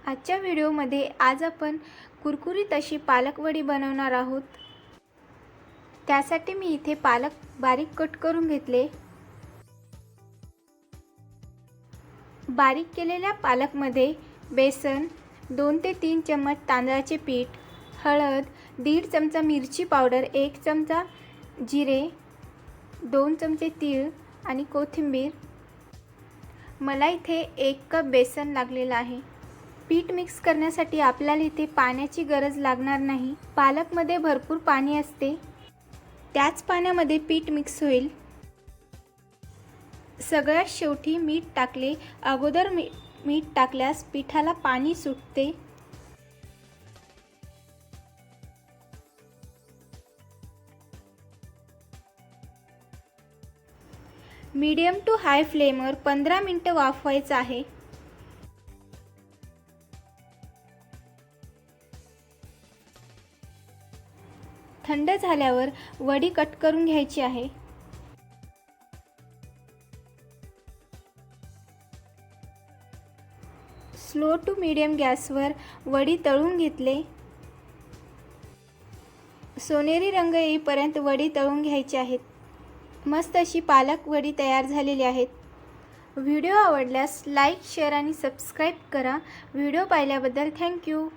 आजच्या व्हिडिओमध्ये आज आपण कुरकुरीत अशी पालक वडी बनवणार आहोत। त्यासाठी मी इथे पालक बारीक कट करून घेतले। बारीक केलेल्या पालकमध्ये बेसन, 2 ते 3 चम्मच तांदळाचे पीठ, हळद, 1.5 चमचा मिरची पावडर, 1 चमचा जिरे, 2 चमचे तीळ आणि कोथिंबीर। मला इथे 1 कप बेसन लागलेला आहे। पीठ मिक्स करण्यासाठी आपल्याला इथे पाण्याची गरज लागणार नाही। पालकमध्ये भरपूर पाणी असते, त्याच पाण्यामध्ये पीठ मिक्स होईल। सगळ्यात शेवटी मीठ टाकले। अगोदर मीठ टाकल्यास पिठाला पाणी सुटते। मीडियम टू हाय फ्लेमवर 15 मिनिटं वाफवायचं आहे। थंड झाल्यावर वडी कट करून घ्यायची आहे। स्लो टू मीडियम गॅसवर वडी तळून घेतले। सोनेरी रंग येईपर्यंत वडी तळून घ्यायची आहेत। मस्त अशी पालक वडी तयार झालेली आहेत। व्हिडिओ आवडल्यास लाईक, शेअर आणि सबस्क्राईब करा। व्हिडिओ पाहिल्याबद्दल थँक्यू।